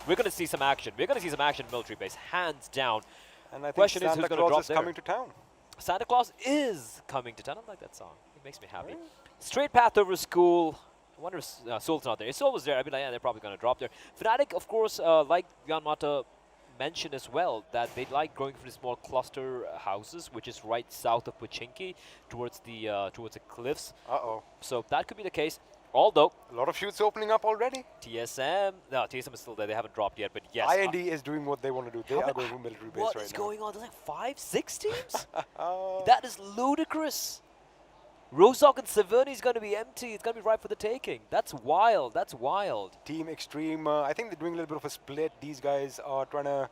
we're going to see some action. We're going to see some action in military base, hands down. And I think Question is, who's Santa going to drop Claus is there? coming to town. Santa Claus is coming to town. I like that song. It makes me happy. Straight path over school. I wonder if CeltZ's not there. If Seoul was there, I'd be like, yeah, they're probably going to drop there. Fnatic, of course, like Jan Mata mentioned as well, that they like going for the small cluster houses, which is right south of Pochinki, towards the cliffs. Uh-oh. So that could be the case. Although A lot of shoots opening up already. TSM is still there. They haven't dropped yet, but yes. IND is doing what they want to do. They are going for military base What right is now. going on? There's like 5, 6 teams? That is ludicrous. Rozok and Severny is going to be empty. It's going to be right for the taking. That's wild. That's wild. Team Extreme, I think they're doing a little bit of a split. These guys are trying to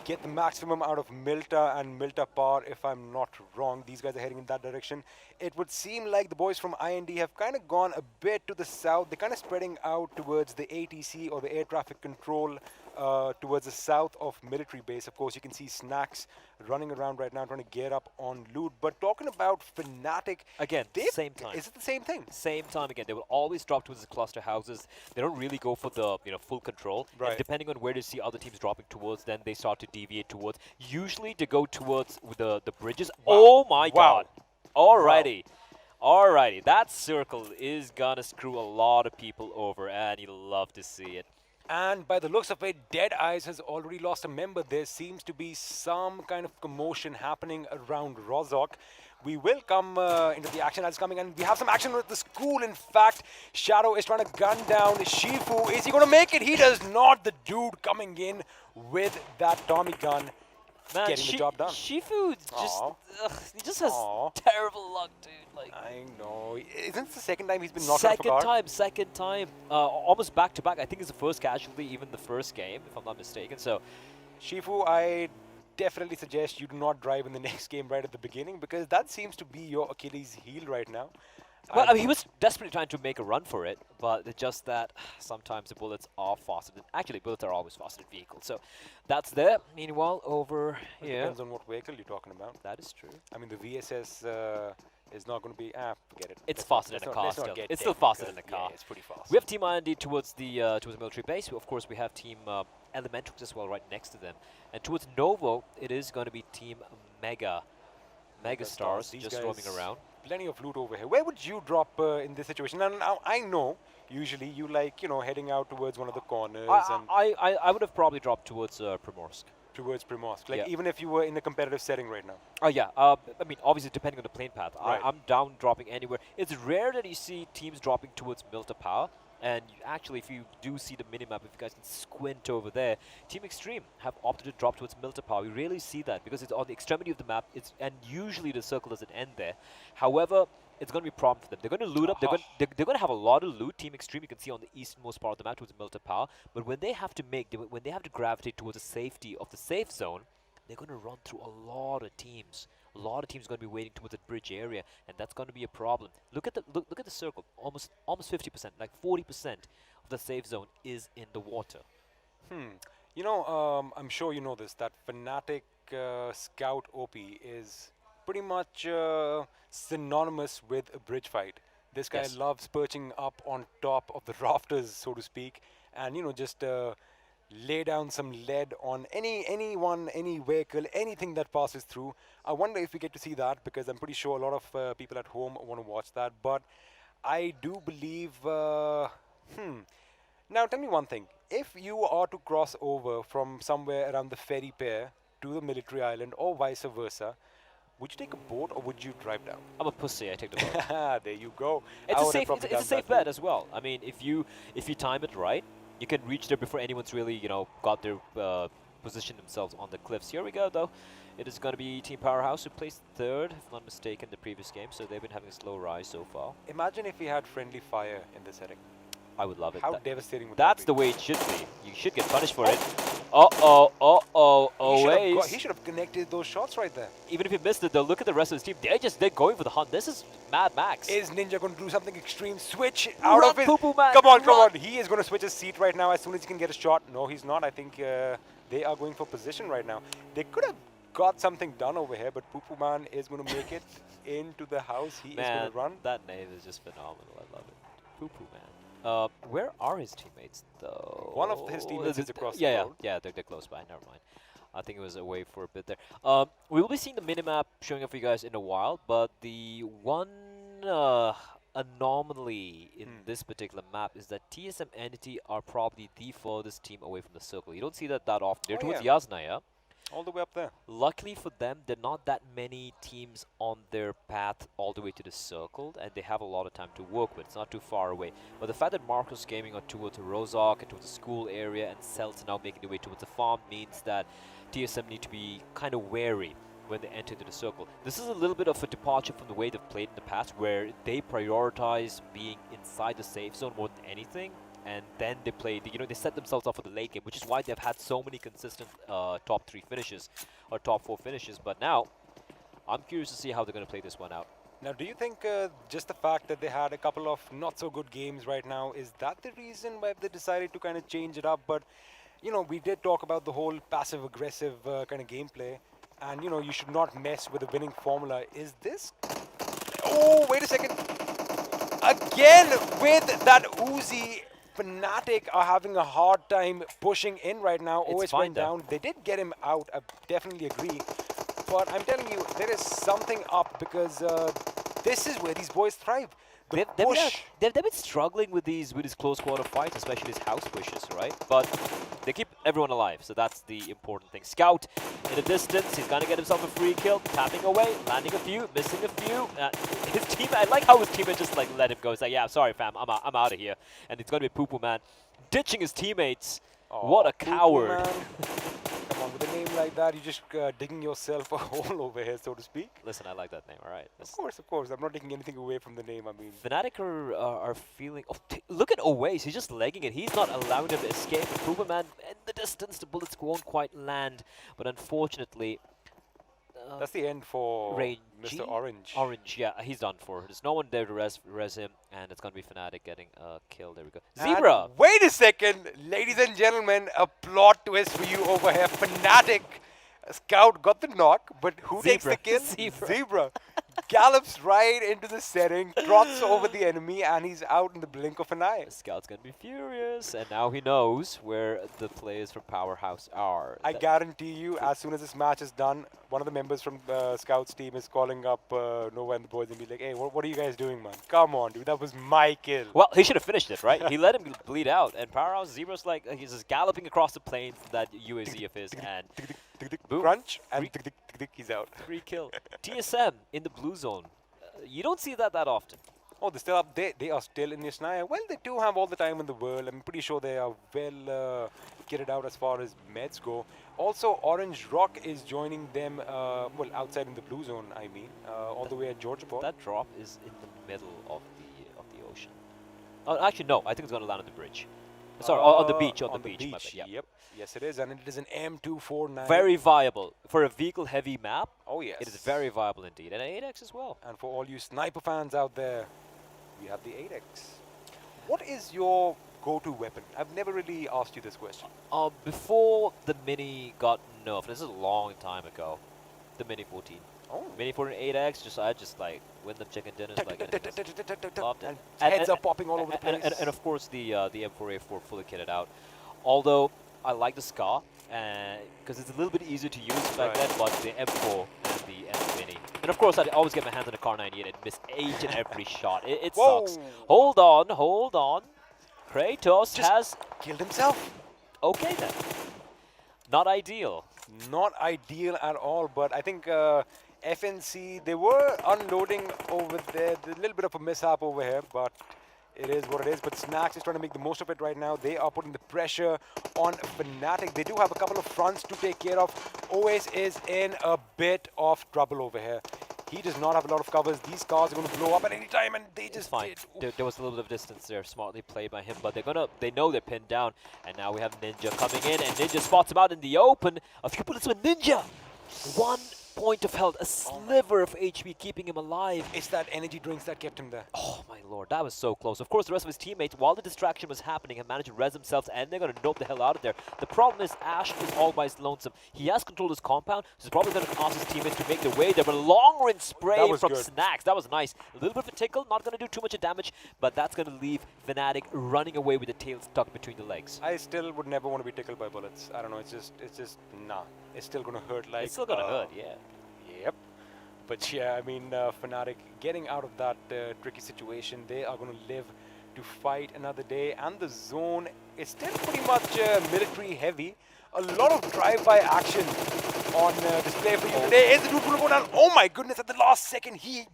get the maximum out of Milta and Milta Par, if I'm not wrong. These guys are heading in that direction. It would seem like the boys from IND have kind of gone a bit to the south. They're kind of spreading out towards the ATC or the air traffic control towards the south of military base. Of course, you can see Snacks running around right now trying to get up on loot. But talking about Fnatic, Again, same time. Is it the same thing? Same time again. They will always drop towards the cluster houses. They don't really go for the full control. Right. And depending on where they see other teams dropping towards, then they start to deviate towards. Usually to go towards the bridges. Wow. Oh my Wow. god. Alrighty. Alrighty. That circle is gonna screw a lot of people over, and you love to see it. And by the looks of it, Dead Eyes has already lost a member. There seems to be some kind of commotion happening around Rozok. We will come into the action that's coming, and we have some action with the school. In fact, Shadow is trying to gun down Shifu. Is he going to make it? He does not. The dude coming in with that Tommy gun, Man, getting the job done. Shifu just, Aw. he just has Aw. terrible luck, dude. Like, I know. Isn't this the second time he's been knocked out of a car? Second time, almost back to back. I think it's the first casualty, even the first game, if I'm not mistaken. So, Shifu, I definitely suggest you do not drive in the next game right at the beginning, because that seems to be your Achilles heel right now. well, I mean, he was desperately trying to make a run for it, but it's just that sometimes the bullets are faster than, actually, bullets are always faster than vehicles. So, that's there. Meanwhile, over here. Depends on what vehicle you're talking about. That is true. I mean, the VSS is not going to be, forget it. It's Let's faster not- than a let's car not still. get It's still technical. faster than a car. Yeah, it's pretty fast. We have Team IND towards the military base. Of course, we have Team Elementrix as well right next to them. And towards Novo, it is going to be Team Megastars These just guys- roaming around. Plenty of loot over here. Where would you drop in this situation? Now, I know, usually you like, heading out towards one of the corners and I would have probably dropped towards Primorsk. towards Primorsk. Like, Yeah. even if you were in a competitive setting right now. Oh yeah, I mean obviously depending on the plane path. Right. I'm down dropping anywhere. It's rare that you see teams dropping towards Milta Power, and actually if you do see the minimap, if you guys can squint over there, Team Extreme have opted to drop towards Milta Power. We rarely see that because it's on the extremity of the map, and usually the circle doesn't end there. However, it's going to be a problem for them. They're going to loot up. They're going to have a lot of loot. Team Extreme, you can see on the easternmost part of the map towards Milta Power. But when they have to when they have to gravitate towards the safety of the safe zone, they're going to run through a lot of teams. A lot of teams are going to be waiting towards the bridge area, and that's going to be a problem. Look at the circle. Almost 50%, like 40% of the safe zone is in the water. I'm sure you know this, that Fnatic Scout OP is pretty much synonymous with a bridge fight. This guy Yes. loves perching up on top of the rafters, so to speak, and just lay down some lead on anyone, any vehicle, anything that passes through. I wonder if we get to see that, because I'm pretty sure a lot of people at home want to watch that. But I do believe. Now, tell me one thing. If you are to cross over from somewhere around the ferry pier to the military island, or vice versa, would you take a boat or would you drive down? I'm a pussy. I take the boat. There you go. It's I a would have safe. probably It's a done safe that bet too. as well. I mean, if you time it right, you can reach there before anyone's really got their positioned themselves on the cliffs. Here we go though. It is going to be Team Powerhouse who placed third, if not mistaken, the previous game. So they've been having a slow rise so far. Imagine if we had friendly fire in this setting. I would love it. How That- devastating would That's that the be? way it should be. You should get punished for it. Oh, He should have connected those shots right there. Even if you missed it, though, look at the rest of his team. They're going for the hunt. This is Mad Max. Is Ninja going to do something extreme? Switch out Run, of his... Poo-Poo Man, Come on. run. He is going to switch his seat right now as soon as he can get a shot. No, he's not. I think they are going for position right now. They could have got something done over here, but Poo-Poo Man is going to make it into the house. He is going Man, to run. that name is just phenomenal. I love it. Poo-Poo Man. Where are his teammates, though? One of his teammates is across the yeah, road. yeah, they're close by. Never mind. I think it was away for a bit there. We will be seeing the minimap showing up for you guys in a while, but the one anomaly in this particular map is that TSM Entity are probably the furthest team away from the circle. You don't see that often. They're Oh, towards yeah. Yasna, yeah? All the way up there. Luckily for them, there are not that many teams on their path all the way to the circle, and they have a lot of time to work with. It's not too far away. But the fact that Marcus Gaming are towards the Rozak and towards the school area, and Celtz now making their way towards the farm, means that TSM need to be kind of wary when they enter into the circle. This is a little bit of a departure from the way they've played in the past, where they prioritize being inside the safe zone more than anything. And then they play, they set themselves up for the late game, which is why they've had so many consistent top 3 finishes or top 4 finishes. But now, I'm curious to see how they're going to play this one out. Now, do you think just the fact that they had a couple of not so good games right now, is that the reason why they decided to kind of change it up? But, we did talk about the whole passive-aggressive kind of gameplay. And, you should not mess with the winning formula. Is this... Oh, wait a second. Again, with that Uzi... Fnatic are having a hard time pushing in right now. It's OS fine went though. down. They did get him out. I definitely agree. But I'm telling you, there is something up because this is where these boys thrive. The push. They've been struggling with these close quarter fights, especially these house pushes, right? But they keep everyone alive, so that's the important thing. Scout in the distance, he's gonna get himself a free kill, tapping away, landing a few, missing a few. His team, I like how his teammate just like let him go. He's like, yeah, sorry fam, I'm out of here. And it's gonna be Poo Poo Man ditching his teammates. Oh, What a Poo Poo coward. Man. Come on, with a name like that, you're just digging yourself a hole over here, so to speak. Listen, I like that name, alright. Of course. I'm not taking anything away from the name, I mean. Fnatic are feeling... Oh, look at Owace, he's just legging it. He's not allowing them to escape. And Pooper Man, in the distance, the bullets won't quite land. But unfortunately... That's the end for Range Mr. Orange. Orange, yeah, he's done for. There's no one there to res him, and it's going to be Fnatic getting a kill. There we go. And Zebra! wait a second, ladies and gentlemen, a plot twist for you over here. Fnatic. Scout got the knock, but who takes the kill? Zebra. Gallops right into the setting, trots over the enemy, and he's out in the blink of an eye. Scout's going to be furious, and now he knows where the players from Powerhouse are. I guarantee you, as soon as this match is done, one of the members from Scout's team is calling up Nova and the boys and be like, hey, what are you guys doing, man? Come on, dude, that was my kill. Well, he should have finished it, right? He let him bleed out, and Powerhouse Zebra's like, he's just galloping across the plains, that UAZ of his, and boom. Crunch, and he's out. Free kill. TSM in the blue zone. You don't see that often. Oh, they're still up there. They are still in Yasnaya. Well, they do have all the time in the world. I'm pretty sure they are well kitted out as far as meds go. Also, Orange Rock is joining them, well, outside in the blue zone, I mean, all the way at Georgia Port. That drop is in the middle of the ocean. Oh, actually, no. I think it's going to land on the bridge. Sorry, on the beach. On the beach. My bad, yeah. Yep. Yes, it is, and it is an M249. Very viable for a vehicle-heavy map. Oh yes. It is very viable indeed, and an 8x as well. And for all you sniper fans out there, we have the 8x. What is your go-to weapon? I've never really asked you this question. Before the Mini got nerfed, this is a long time ago. The Mini 14. Oh. Mini 14 8x. I just like win them chicken dinners like anything. Loved it. And heads are popping all over the place. And of course the M4A4 fully kitted out. Although I like the Scar because it's a little bit easier to use back then, but the M4 and the M Mini. And of course, I always get my hands on the Car 98 and miss each and every shot. It sucks. Hold on. Kratos just has killed himself. Okay then. Not ideal. Not ideal at all, but I think FNC, they were unloading over there. There's a little bit of a mishap over here, but it is what it is. But Snacks is trying to make the most of it right now. They are putting the pressure on Fnatic. They do have a couple of fronts to take care of. OS is in a bit of trouble over here. He does not have a lot of covers. These cars are going to blow up at any time, and they just fine. There was a little bit of distance there, smartly played by him, but they know they're pinned down. And now we have Ninja coming in, and Ninja spots him out in the open. A few bullets with Ninja. One point of health, a sliver of HP keeping him alive. It's that energy drinks that kept him there. Oh my lord, that was so close. Of course, the rest of his teammates, while the distraction was happening, have managed to res themselves, and they're going to nope the hell out of there. The problem is Ash is all by his lonesome. He has controlled his compound, so he's probably going to ask his teammates to make their way there. But a long-range spray from good. Snacks, that was nice. A little bit of a tickle, not going to do too much damage, but that's going to leave Fnatic running away with the tail stuck between the legs. I still would never want to be tickled by bullets. I don't know, it's just, nah. It's still going to hurt like... It's still going to hurt, yeah. Yep. But yeah, I mean, Fnatic getting out of that tricky situation, they are going to live to fight another day. And the zone is still pretty much military heavy. A lot of drive-by action on display for you today. Is the dude going to go down? Oh my goodness, at the last second, he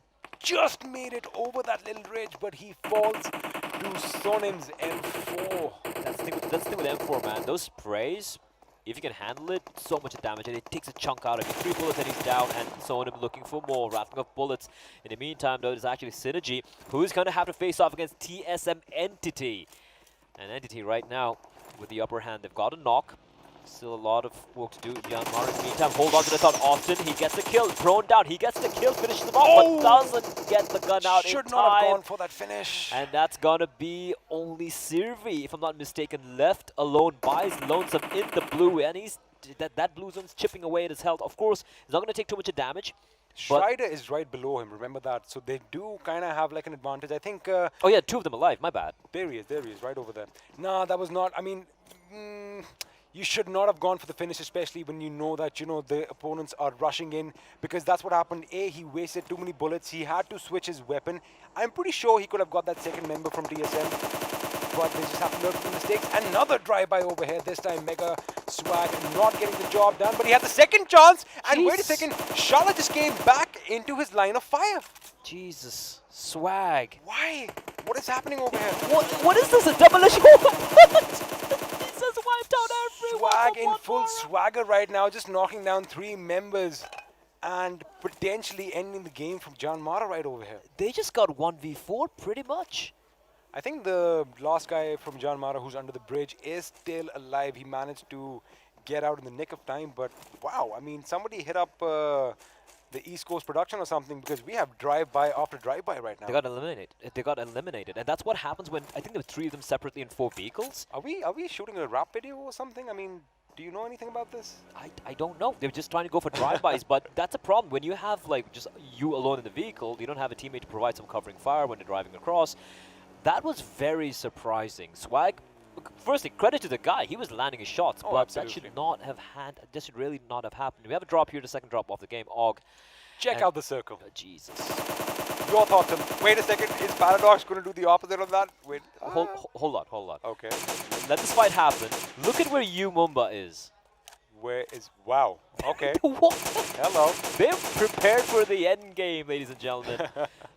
just made it over that little ridge, but he falls to Sonim's M4. That's the thing with M4, man. Those sprays, if you can handle it, so much damage, and it takes a chunk out of you. 3 bullets and he's down, and Sonim looking for more, rattling off bullets. In the meantime, though, there's actually Synergy, who's going to have to face off against TSM Entity. And Entity right now, with the upper hand, they've got a knock. Still a lot of work to do. Myanmar in the meantime, hold on to the thought. Austin, he gets the kill. Thrown down, he gets the kill, finishes them off, but doesn't get the gun out in time. Should not have gone for that finish. And that's gonna be only Sirvi, if I'm not mistaken, left alone by his lonesome in the blue, and he's that blue zone's chipping away at his health. Of course, he's not gonna take too much damage. Strider is right below him, remember that. So they do kind of have like an advantage. I think... oh yeah, 2 of them alive, my bad. There he is, right over there. Nah, that was not... I mean... you should not have gone for the finish, especially when you know that, the opponents are rushing in, because that's what happened. He wasted too many bullets. He had to switch his weapon. I'm pretty sure he could have got that second member from TSM, but they just have to learn from the mistakes. Another drive-by over here. This time, Mega Swag not getting the job done, but he had the second chance. And wait a second, Charlotte just came back into his line of fire. Jesus, Swag. Why? What is happening over here? What is this, a double issue? Swag in full swagger right now, just knocking down 3 members and potentially ending the game from John Mara right over here. They just got 1v4 pretty much. I think the last guy from John Mara who's under the bridge is still alive. He managed to get out in the nick of time, but wow, I mean, somebody hit up the East Coast production or something, because we have drive-by after drive-by right now. They got eliminated. And that's what happens when, I think there were 3 of them separately in 4 vehicles. Are we shooting a rap video or something? I mean, do you know anything about this? I don't know. They're just trying to go for drive-bys, but that's a problem. When you have like just you alone in the vehicle, you don't have a teammate to provide some covering fire when they're driving across. That was very surprising. Swag, firstly, credit to the guy. He was landing his shots, but that should not have this should really not have happened. We have a drop here, the second drop off the game. Og. Check out the circle. Jesus. Your thoughts on... Wait a second, is Paradox going to do the opposite of that? Wait. Hold on. Okay. Let this fight happen. Look at where Yu Mumba is. Where is... Wow. Okay. What? Hello. They're prepared for the end game, ladies and gentlemen.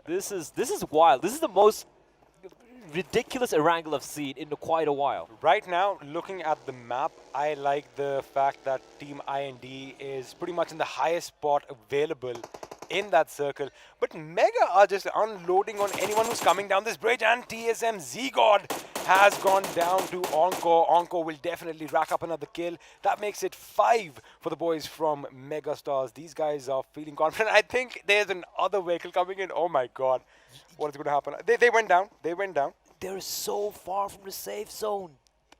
This is wild. This is the most ridiculous Erangel I've seen in quite a while. Right now, looking at the map, I like the fact that Team IND is pretty much in the highest spot available in that circle. But Mega are just unloading on anyone who's coming down this bridge, and TSM Z-God has gone down to Encore. Encore will definitely rack up another kill. That makes it 5 for the boys from Mega Stars. These guys are feeling confident. I think there's another vehicle coming in. Oh my god. What is going to happen? They went down. They're so far from the safe zone.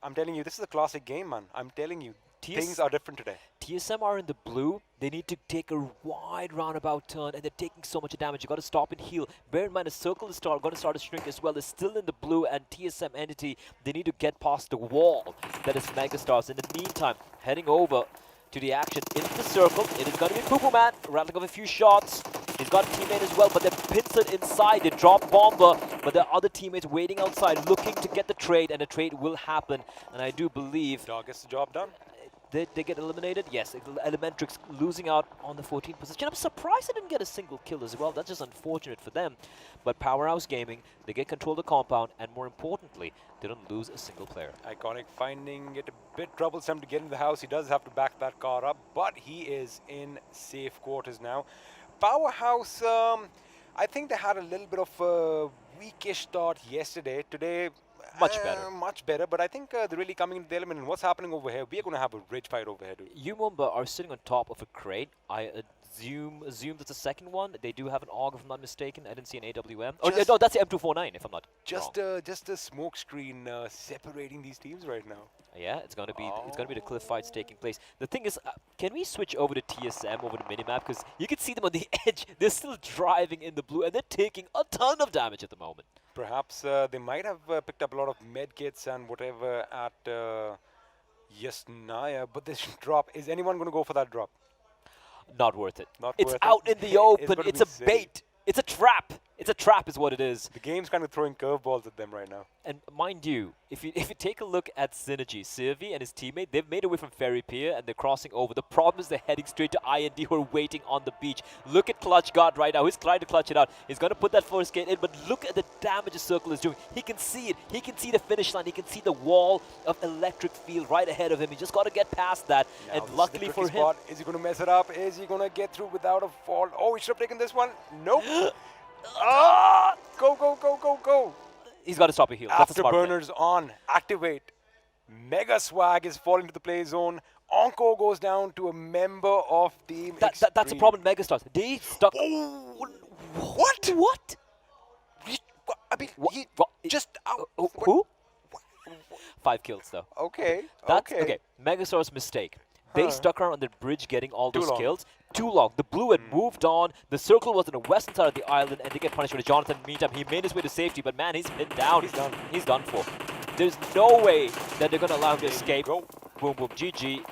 I'm telling you, this is a classic game, man. I'm telling you, things are different today. TSM are in the blue. They need to take a wide roundabout turn, and they're taking so much damage. You got to stop and heal. Bear in mind, the circle is going to start to shrink as well. They're still in the blue, and TSM Entity, they need to get past the wall that is Megastars. In the meantime, heading over to the action in the circle. It is going to be Poo Poo Man, rattling off a few shots. He's got a teammate as well, but they're pincered inside. They drop Bomber, but there are other teammates waiting outside, looking to get the trade, and the trade will happen. And I do believe... Dog gets the job done. They get eliminated? Yes, Elementrix losing out on the 14th position. I'm surprised they didn't get a single kill as well. That's just unfortunate for them. But Powerhouse Gaming, they get control of the compound, and more importantly, they don't lose a single player. Iconic finding it a bit troublesome to get in the house. He does have to back that car up, but he is in safe quarters now. Powerhouse, I think they had a little bit of a weakish start yesterday. Today, Much better. Much better, but I think they're really coming into the element. And what's happening over here? We are going to have a rich fight over here, dude. Mumba are sitting on top of a crate. I assume that's the second one. They do have an AUG, if I'm not mistaken. I didn't see an AWM. Oh, no, that's the M249, if I'm not wrong. Just a smoke screen separating these teams right now. Yeah, it's gonna be the cliff fights taking place. The thing is, can we switch over to TSM over the minimap? Because you can see them on the edge. They're still driving in the blue, and they're taking a ton of damage at the moment. Perhaps they might have picked up a lot of med kits and whatever at Yasnaya, but this drop, is anyone going to go for that drop? Not worth it. Not it's worth out it. in the open. It's a silly. bait. It's a trap. It's a trap is what it is. The game's kind of throwing curveballs at them right now. And mind you, if you take a look at Synergy, Sirvi and his teammate, they've made away from Ferry Pier and they're crossing over. The problem is they're heading straight to IND who are waiting on the beach. Look at Clutch God right now. He's trying to clutch it out. He's going to put that first gate in, but look at the damage the circle is doing. He can see it. He can see the finish line. He can see the wall of electric field right ahead of him. He just got to get past that. Now and luckily for him... Spot. Is he going to mess it up? Is he going to get through without a fall? Oh, he should have taken this one. Nope. Ah! Go, go, go, go, go. He's got to stop a heal. That's a smart play. Afterburners on. Activate. Mega Swag is falling to the play zone. Onko goes down to a member of Team Extreme. That's a problem, Megastars. They stuck... Oh, what? What? I mean, he just out. Who? 5 kills, though. Okay, Okay, Megastar's mistake. They stuck around on the bridge getting all those kills. Too long. The blue had moved on. The circle was on the western side of the island, and they get punished with Jonathan. Meantime, he made his way to safety, but man, he's pinned down. He's done. He's done for. There's no way that they're going to allow him to escape. Go. Boom, boom, GG.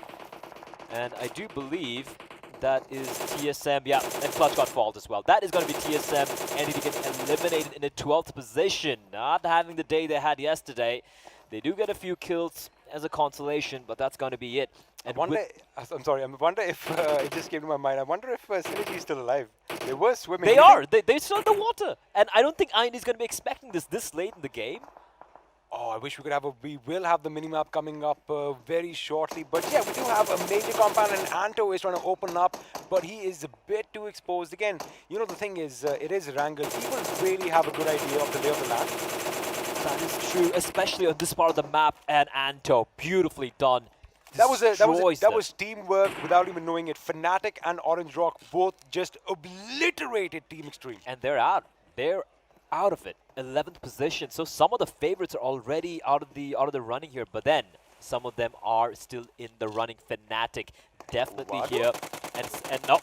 And I do believe that is TSM. Yeah, and Clutch got fault as well. That is going to be TSM, and he gets eliminated in the 12th position. Not having the day they had yesterday. They do get a few kills as a consolation, but that's going to be it. And I'm sorry, I wonder if, it just came to my mind, I wonder if Synergy is still alive. They were swimming. They are. They're still in the water. And I don't think IND is going to be expecting this late in the game. Oh, I wish we could have we will have the minimap coming up very shortly. But yeah, we do have a major compound, and Anto is trying to open up, but he is a bit too exposed. Again, you know, the thing is, it is Erangel. People really have a good idea of the lay of the land. That is true, especially on this part of the map, and Anto, beautifully done. That was teamwork without even knowing it. Fnatic and Orange Rock both just obliterated Team Extreme. And they're out. They're out of it. 11th position. So some of the favorites are already out of the running here, but then some of them are still in the running. Fnatic definitely here. And no.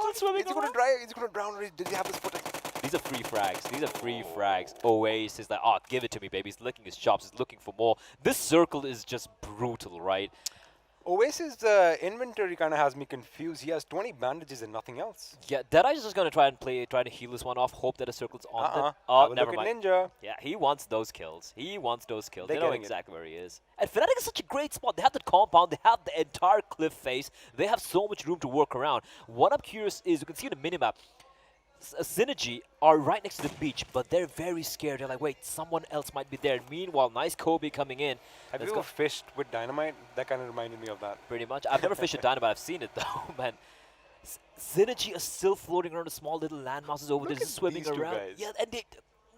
Is he going to drown? Did he have this footing? These are free frags. These are free frags. Oasis is like, oh, give it to me, baby. He's licking his chops. He's looking for more. This circle is just brutal, right? Oasis' inventory kind of has me confused. He has 20 bandages and nothing else. Yeah, Deadeye's just going to try to heal this one off, hope that a circle's on them. Oh, never mind. Ninja. Yeah, he wants those kills. He wants those kills. They know exactly where he is. And Fnatic is such a great spot. They have the compound. They have the entire cliff face. They have so much room to work around. What I'm curious is, you can see in the minimap, Synergy are right next to the beach, but they're very scared. They're like, wait, someone else might be there. Meanwhile, nice Kobe coming in. Have you ever fished with dynamite? That kind of reminded me of that. Pretty much. I've never fished with dynamite. I've seen it, though, man. Synergy are still floating around the small little landmasses over there, just swimming around. Yeah, and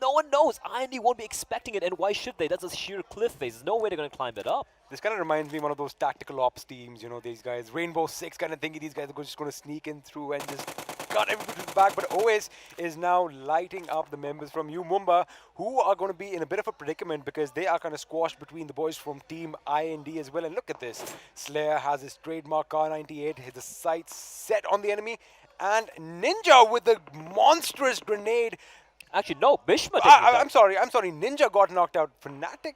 no one knows. IND won't be expecting it, and why should they? That's a sheer cliff face. There's no way they're going to climb that up. This kind of reminds me of one of those tactical ops teams, you know, these guys. Rainbow Six kind of thinking these guys are just going to sneak in through and just got everybody to the back. But OS is now lighting up the members from Mumba, who are going to be in a bit of a predicament because they are kind of squashed between the boys from Team IND as well. And look at this. Slayer has his trademark Kar98, his sights set on the enemy. And Ninja with the monstrous grenade. Actually, no, Bhishma I'm sorry. Ninja got knocked out. Fnatic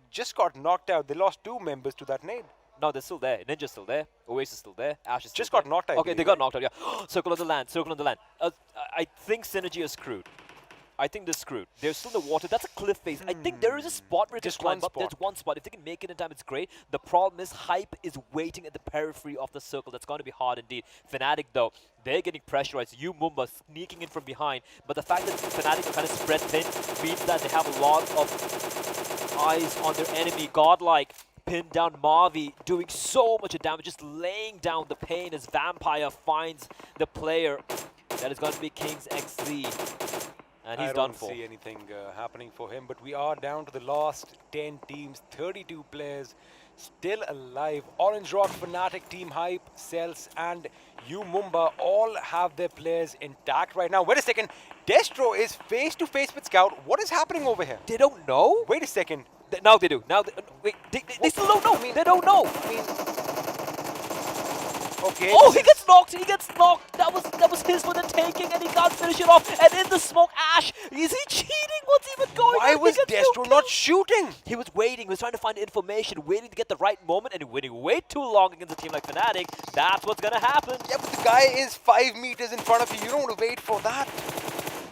just got knocked out. They lost 2 members to that nade. No, they're still there. Ninja's still there. Oasis is still there. Ash is still just got knocked out. Okay, they got knocked out, yeah. Circle on the land, circle on the land. I think Synergy is screwed. I think they're screwed. They're still in the water. That's a cliff face. I think there is a spot where it just climb up. There's one spot. If they can make it in time, it's great. The problem is Hype is waiting at the periphery of the circle. That's going to be hard indeed. Fnatic, though, they're getting pressurized. Mumba sneaking in from behind. But the fact that Fnatic are kind of spread thin means that they have a lot of eyes on their enemy. Godlike pinned down Mavi, doing so much damage, just laying down the pain as Vampire finds the player. That is going to be King's XZ. and he's I done don't for. see anything happening for him, but we are down to the last 10 teams, 32 players still alive. Orange Rock, Fnatic, Team Hype, Celtz, and U Mumba all have their players intact right now. Wait a second. Destro is face to face with Scout. What is happening over here? They don't know? Wait a second. Now they do. Now, wait, they still don't know. I mean, they don't know. I mean, okay. Oh, he gets knocked. He gets knocked. That was his for the taking, and he can't finish it off. And in the smoke, Ash, is he cheating? What's even going on? Why was He gets no Destro not kill. shooting? He was waiting. He was trying to find information, waiting to get the right moment. And when you wait too long against a team like Fnatic, that's what's gonna happen. Yeah, but the guy is 5 meters in front of you. You don't want to wait for that.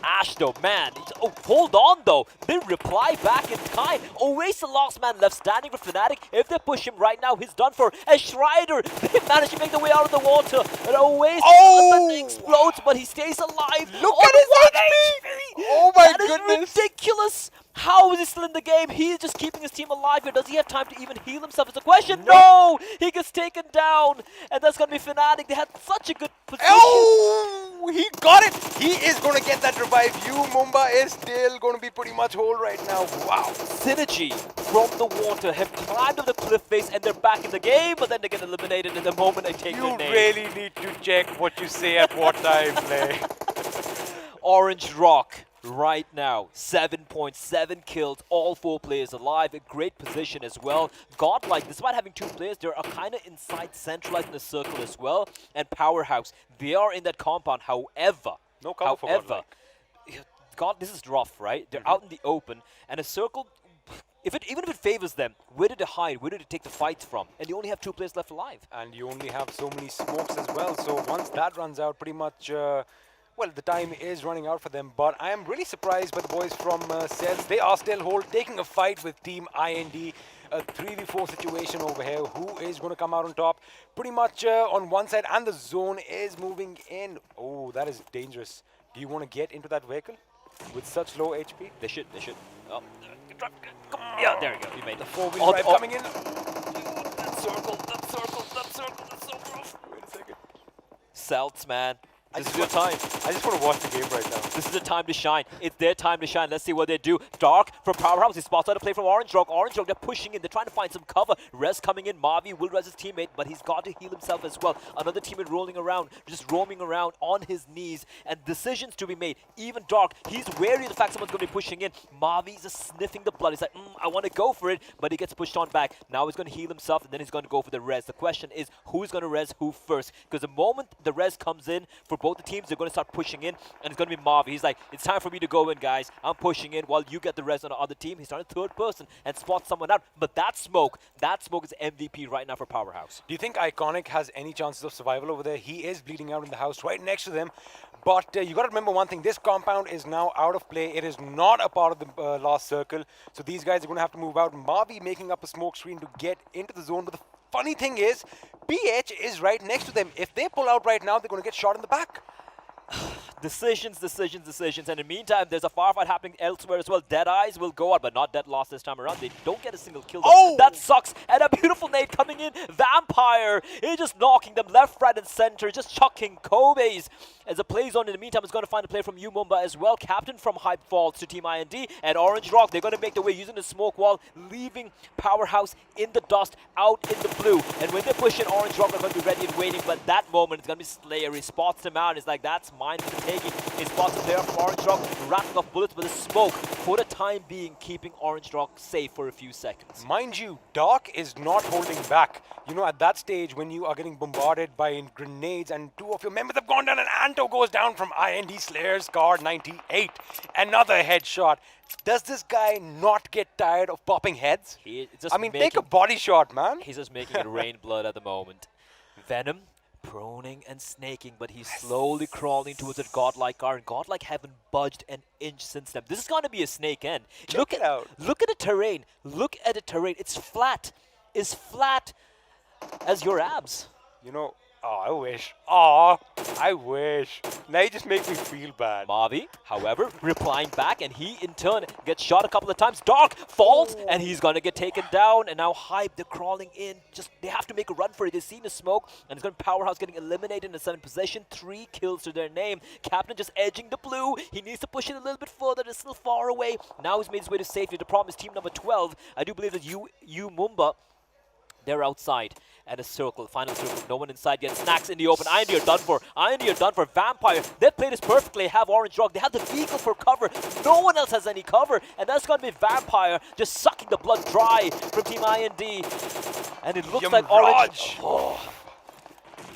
Ash though, man. Oh, hold on though. They reply back in kind. Always the last man left standing for Fnatic. If they push him right now, he's done for. And Strider, they managed to make their way out of the water. And always explodes, but he stays alive. Look on at his 1 HP! Oh my goodness. That is ridiculous. How is he still in the game? He's just keeping his team alive here. Does he have time to even heal himself? Is a question. No! He gets taken down. And that's going to be Fnatic. They had such a good position. Oh! He got it! He is going to get that revive. U Mumba is still going to be pretty much whole right now. Wow. Synergy from the water have climbed up the cliff face and they're back in the game, but then they get eliminated in the moment they take their You name. really need to check what you say at what time, play. Orange Rock right now, 7.7 kills, all 4 players alive, a great position as well. Godlike, despite having 2 players, they are kind of inside, centralized in the circle as well. And Powerhouse, they are in that compound, however, No cover for Godlike. God, this is rough, right? They're out in the open, and a circle, even if it favors them, where did they hide? Where did they take the fights from? And they only have 2 players left alive. And you only have so many smokes as well. So once that runs out, pretty much, well, the time is running out for them. But I am really surprised by the boys from Celtz. They are still taking a fight with Team IND. A 3v4 situation over here. Who is going to come out on top? Pretty much on one side, and the zone is moving in. Oh, that is dangerous. Do you want to get into that vehicle with such low HP? They should. Oh, yeah, there you go. You made it. The 4-wheel drive coming in. That circle, that's so rough. Wait a second. Celtz, man. This is your time. I just want to watch the game right now. This is the time to shine. It's their time to shine. Let's see what they do. Dark from Powerhouse. He spots out a play from Orange Rock. Orange Rock, they're pushing in. They're trying to find some cover. Rez coming in. Mavi will res his teammate, but he's got to heal himself as well. Another teammate rolling around, just roaming around on his knees. And decisions to be made. Even Dark, he's wary of the fact someone's going to be pushing in. Mavi's just sniffing the blood. He's like, I want to go for it, but he gets pushed on back. Now he's going to heal himself, and then he's going to go for the res. The question is, who's going to res who first? Because the moment the res comes in for both the teams, they're going to start pushing in, and it's going to be Mavi. He's like, it's time for me to go in, guys. I'm pushing in while you get the rest on the other team. He's trying to third person and spot someone out. But that smoke is MVP right now for Powerhouse. Do you think Iconic has any chances of survival over there? He is bleeding out in the house right next to them. But you got to remember one thing. This compound is now out of play. It is not a part of the last circle. So these guys are going to have to move out. Mavi making up a smoke screen to get into the zone. But the funny thing is, PH is right next to them. If they pull out right now, they're going to get shot in the back. Decisions. And in the meantime, there's a firefight happening elsewhere as well. Dead Eyes will go out, but not Dead Lost this time around. They don't get a single kill. Oh! That sucks. And a beautiful nade coming in. Vampire. He's just knocking them left, right, and center. Just chucking Kobe's. As a play zone in the meantime is going to find a player from U Mumba as well. Captain from Hype falls to Team IND. And Orange Rock, they're going to make their way using the smoke wall, leaving Powerhouse in the dust, out in the blue. And when they push in, Orange Rock are going to be ready and waiting. But that moment, it's going to be Slayer. He spots him out. It's like, that's mine for the taking. He spots a player from Orange Rock, rattling off bullets with a smoke. For the time being, keeping Orange Rock safe for a few seconds. Mind you, Dark is not holding back. You know, at that stage, when you are getting bombarded by grenades and 2 of your members have gone down and Anto goes down from IND Slayer's guard 98. Another headshot. Does this guy not get tired of popping heads? I mean, take a body shot, man. He's just making it rain blood at the moment. Venom proning and snaking, but he's slowly crawling towards that Godlike car, and Godlike haven't budged an inch since then. This is going to be a snake end. Check it out. Look at the terrain. Look at the terrain. It's flat. It's flat as your abs. You know, Oh, I wish. Oh, I wish. Now you just make me feel bad. Mavi, however, replying back, and he in turn gets shot a couple of times. Dark falls, and he's gonna get taken down. And now Hype, they're crawling in. Just they have to make a run for it. They've seen the smoke, and it's gonna be Powerhouse getting eliminated in the 7th possession. 3 kills to their name. Captain just edging the blue. He needs to push it a little bit further. They're still far away. Now he's made his way to safety. The problem is team number 12. I do believe that you Mumba. They're outside at a circle, final circle. No one inside yet. Snacks in the open. IND are done for. IND are done for. Vampire, they played this perfectly. They have Orange Rock. They have the vehicle for cover. No one else has any cover. And that's going to be Vampire just sucking the blood dry from Team IND. And it looks like Orange. Oh.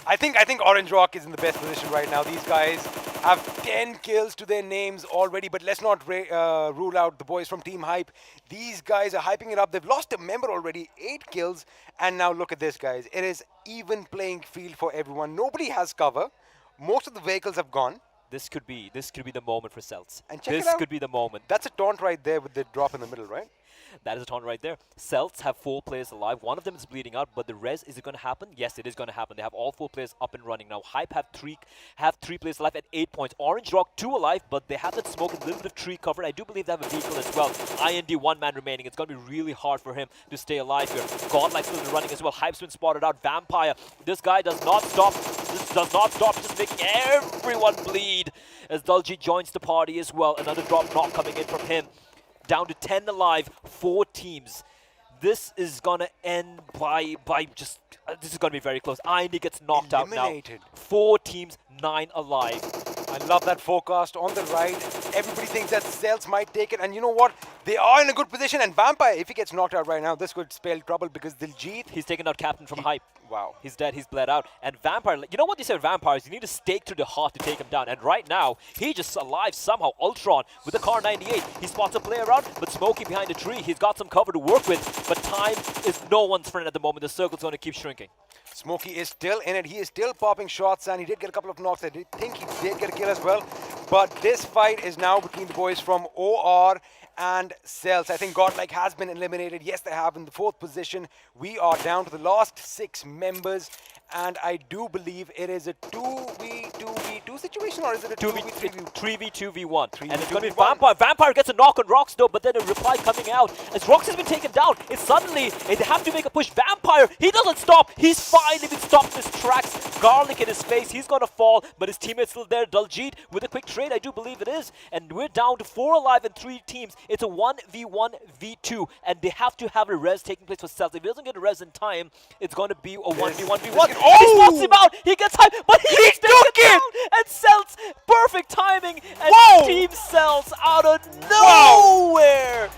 I think Orange Rock is in the best position right now. These guys have 10 kills to their names already, but let's not rule out the boys from Team Hype. These guys are hyping it up. They've lost a member already, 8 kills, and now look at this, guys. It is even playing field for everyone. Nobody has cover. Most of the vehicles have gone. This could be the moment for Celtz. And check this it out. could be the moment. That's a taunt right there with the drop in the middle, right? That is a taunt right there. Celtz have 4 players alive. One of them is bleeding out, but the res, is it going to happen? Yes, it is going to happen. They have all 4 players up and running. Now, Hype have 3 players alive at 8 points. Orange Rock 2 alive, but they have that smoke and a little bit of tree cover. I do believe they have a vehicle as well. IND 1 man remaining. It's going to be really hard for him to stay alive here. Godlike still running as well. Hype's been spotted out. Vampire. This guy does not stop. This does not stop. Just making everyone bleed as Dulji joins the party as well. Another drop knock coming in from him. Down to 10 alive, 4 teams. This is gonna end by just. This is gonna be very close. IND gets knocked out now. 4 teams, 9 alive. I love that forecast on the right. Everybody thinks that Celtz might take it, and you know what? They are in a good position. And Vampire, if he gets knocked out right now, this could spell trouble because Diljit. He's taken out Captain from Hype. Wow. He's dead. He's bled out. And Vampire, you know what they say with Vampires? You need a stake to the heart to take him down. And right now, he's just alive somehow. Ultron with the Car 98. He spots a player out, but Smokey behind a tree. He's got some cover to work with, but time is no one's friend at the moment. The circle's going to keep shrinking. Smokey is still in it. He is still popping shots, and he did get a couple of knocks. I did think he did get a kill as well. But this fight is now between the boys from OR and Celtz. I think Godlike has been eliminated. Yes, they have in the 4th position. We are down to the last 6 members. And I do believe it is a 2v2v2 situation, or is it a 2v3v1? 3v2v1. And it's going to be Vampire. Vampire gets a knock on Rox though, but then a reply coming out. As Rox has been taken down, it's suddenly they have to make a push. Vampire, he doesn't stop. He's finally been stopped in his tracks. Garlic in his face. He's going to fall, but his teammate's still there. Daljit with a quick trade, I do believe it is. And we're down to 4 alive and 3 teams. It's a 1v1v2, and they have to have a res taking place for Celtz. If he doesn't get a res in time, it's going to be a 1v1v1. Oh! He spots him out. He gets hype, but he took it. And Celtz, perfect timing. And Team Celtz out of nowhere.